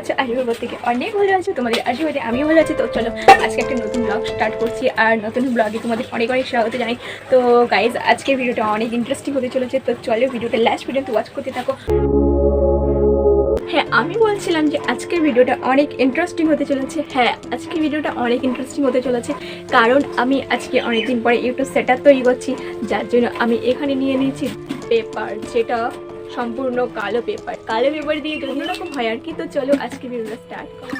আছো? আশীর্বাদ থেকে অনেক ভালো আছো, তোমাদের আশীর্বাদে আমিও ভালো আছি। তো চলো আজকে একটা নতুন ব্লগ স্টার্ট করছি, আর নতুন ব্লগে তোমাদের অনেক অনেক স্বাগত জানাই। তো গাইজ, আজকের ভিডিওটা অনেক ইন্টারেস্টিং হতে চলেছে, তো চলো ভিডিওটা লাস্ট পর্যন্ত ওয়াচ করতে থাকো। হ্যাঁ, আমি বলছিলাম যে আজকের ভিডিওটা অনেক ইন্টারেস্টিং হতে চলেছে। হ্যাঁ, আজকের ভিডিওটা অনেক ইন্টারেস্টিং হতে চলেছে, কারণ আমি আজকে অনেকদিন পরে ইউটিউব সেটআপ তৈরি করছি, যার জন্য আমি এখানে নিয়ে নিয়েছি পেপার, যেটা সম্পূর্ণ কালো পেপার। কালো পেপার দিয়ে অন্যরকম হয় আর কি। তো চলো আজকে ভিডিওটা স্টার্ট করো।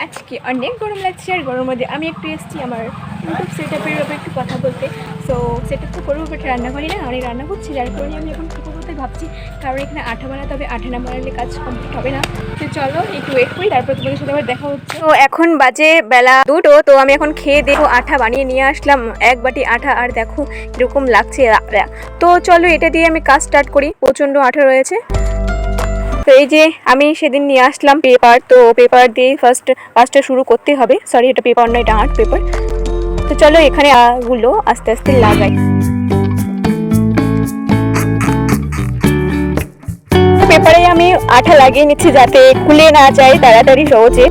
আজকে অনেক গরম লাগছে, আর গরমের মধ্যে আমি একটু এসেছি আমার ইউটিউব সেটআপের ব্যাপারে একটু কথা বলতে। সো সেটআপ তো করবো, বাট রান্না করি না, অনেক রান্না করছি, যার কারণে আমি এখন কী করতে ভাবছি, কারণ এখানে আঠা বানাতে হবে, আঠা না বানালে কাজ কমপ্লিট হবে না। তো চলো একটু ওয়েট করি, তারপর তোমাদের সাথে আবার দেখা হচ্ছে। তো এখন বাজে বেলা 2টো, তো আমি এখন খেয়ে দেখো আঠা বানিয়ে নিয়ে আসলাম, এক বাটি আঠা, আর দেখো কীরকম লাগছে। তো চলো এটা দিয়ে আমি কাজ স্টার্ট করি, প্রচণ্ড আঠা রয়েছে। তো এই যে আমি সেদিন নিয়ে আসলাম পেপার, তো পেপার দিয়ে ফার্স্ট কাজটা শুরু করতে হবে। সরি, এটা পেপার নয়, এটা আর্ট পেপার। তো চলো এখানে গুলো আস্তে আস্তে লাগাই। পেপারে আমি আঠা লাগিয়ে নিচ্ছি যাতে খুলে না যায় তাড়াতাড়ি সহজে।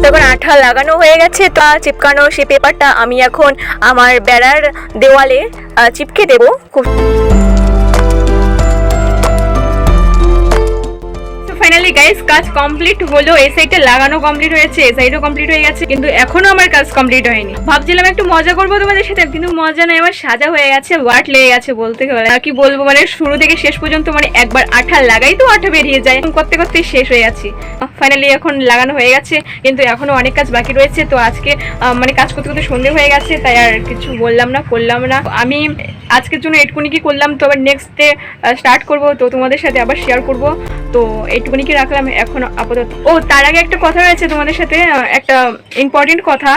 তখন আঠা লাগানো হয়ে গেছে, তো চিপকানো সেই পেপারটা আমি এখন আমার বেড়ার দেওয়ালে চিপকে দেবো। খুব ফাইনালি গাইস, কাজ কমপ্লিট হলো। এই সাইডটা লাগানো কমপ্লিট হয়েছে, এই সাইডও কমপ্লিট হয়ে গেছে, কিন্তু এখনো আমার কাজ কমপ্লিট হয়নি। ভাবছিলাম একটু মজা করবো তোমাদের সাথে, কিন্তু মজা নয়, আমার সাজা হয়ে গেছে, ওয়াট লেগে গেছে বলতে গেলে। আর কি বলবো, মানে শুরু থেকে শেষ পর্যন্ত মানে একবার আঠা লাগাই তো আঠা বেরিয়ে যায়, করতে করতে শেষ হয়ে যাচ্ছি। ফাইনালি এখন লাগানো হয়ে গেছে, কিন্তু এখনো অনেক কাজ বাকি রয়েছে। তো আজকে মানে কাজ করতে করতে সন্ধে হয়ে গেছে, তাই আর কিছু বললাম না, করলাম না। আমি আজকের জন্য এটুকুনি কি করলাম, তো আবার নেক্সট ডে স্টার্ট করবো, তো তোমাদের সাথে আবার শেয়ার করবো। তো এইটুকুনি কি রাখলাম এখন আপাতত। ও, তার আগে একটা কথা রয়েছে তোমাদের সাথে, একটা ইম্পর্টেন্ট কথা।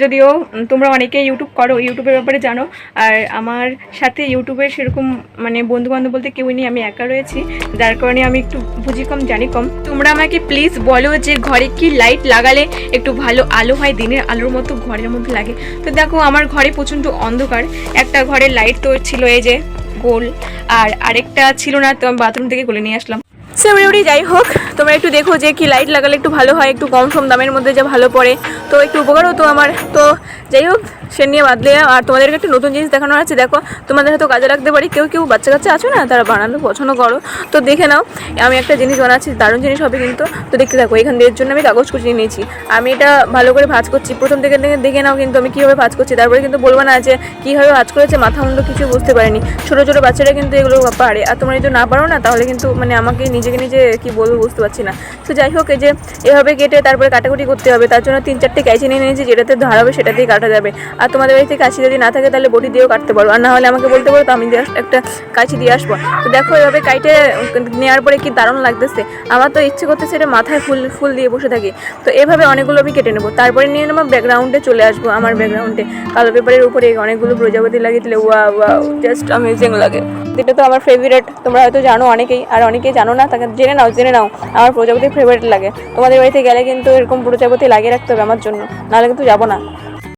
যদিও তোমরা অনেকে ইউটিউব করো, ইউটিউবের ব্যাপারে জানো, আর আমার সাথে ইউটিউবের সেরকম মানে বন্ধু বান্ধব বলতে কেউই নেই, আমি একা রয়েছি, যার কারণে আমি একটু বুঝি কম জানি কম। তোমরা আমাকে প্লিজ বলো যে ঘরে কি লাইট লাগালে একটু ভালো আলো হয়, দিনের আলোর মতো ঘরের মধ্যে লাগে। তো দেখো আমার ঘরে প্রচণ্ড অন্ধকার, একটা ঘরের লাইট তো ছিল এই যে গোল, আর আরেকটা ছিল না, তো আমি বাথরুম থেকে খুলে নিয়ে আসলাম। সেমনি যাই হোক, তোমরা একটু দেখো যে কি লাইট লাগালে একটু ভালো হয়, একটু কম সম দামের মধ্যে যা ভালো পড়ে, তো একটু উপকার হতো আমার। তো যাই হোক, সে নিয়ে বাদলে। আর তোমাদেরকে একটু নতুন জিনিস দেখানো আছে, দেখো তোমাদের হয়তো কাজে লাগতে পারি, কেউ কেউ বাচ্চা কাচ্চা আছো না, তারা বানাতে পছন্দ করো, তো দেখে নাও। আমি একটা জিনিস বানাচ্ছি, দারুণ জিনিস হবে কিন্তু, তো দেখতে থাকো। এখান দিয়ে জন্য আমি কাগজ কুচিয়ে নিয়েছি, আমি এটা ভালো করে ভাঁজ করছি। প্রথম থেকে দেখে নাও কিন্তু আমি কীভাবে ভাঁজ করছি, তারপরে কিন্তু বলবো না যে কীভাবে ভাঁজ করেছে, মাথা মুন্ড কিছু বুঝতে পারেনি। ছোটো ছোটো বাচ্চারা কিন্তু এগুলো পারে, আর তোমরা যদি না পারো না, তাহলে কিন্তু মানে আমাকে নিজে কি বলবো বুঝতে পারছি না। তো যাই হোক, এই যে এভাবে কেটে তারপরে কাটাকুটি করতে হবে, তার জন্য 3-4টে কাঁচি নিয়ে নিয়েছি, যেটাতে ধার হবে সেটা দিয়ে কাটা যাবে। আর তোমাদের বাড়িতে কাঁচি যদি না থাকে তাহলে বটি দিয়েও কাটতে পারো, আর না হলে আমাকে বলতে পারো, তো আমি একটা কাঁচি দিয়ে আসবো। তো দেখো এভাবে কাইটে নেওয়ার পরে কি দারুণ লাগতেছে। আমার তো ইচ্ছে করতেছে এটা মাথায় ফুল দিয়ে বসে থাকি। তো এভাবে অনেকগুলো আমি কেটে নেবো, তারপরে নিয়ে নেবো ব্যাকগ্রাউন্ডে চলে আসবো। আমার ব্যাকগ্রাউন্ডে কালো পেপারের উপরে অনেকগুলো প্রজাপতি লাগিয়ে দিলে ওয়াও, জাস্ট অ্যামেজিং লাগে। এটা তো আমার ফেভারিট, তোমরা হয়তো জানো অনেকেই, আর অনেকেই জানো না, তাকে জেনে নাও আমার প্রজাপতি ফেভারিট লাগে। তোমাদের বাড়িতে গেলে কিন্তু এরকম প্রজাপতি লাগিয়ে রাখতে হবে আমার জন্য, নাহলে কিন্তু যাবো না।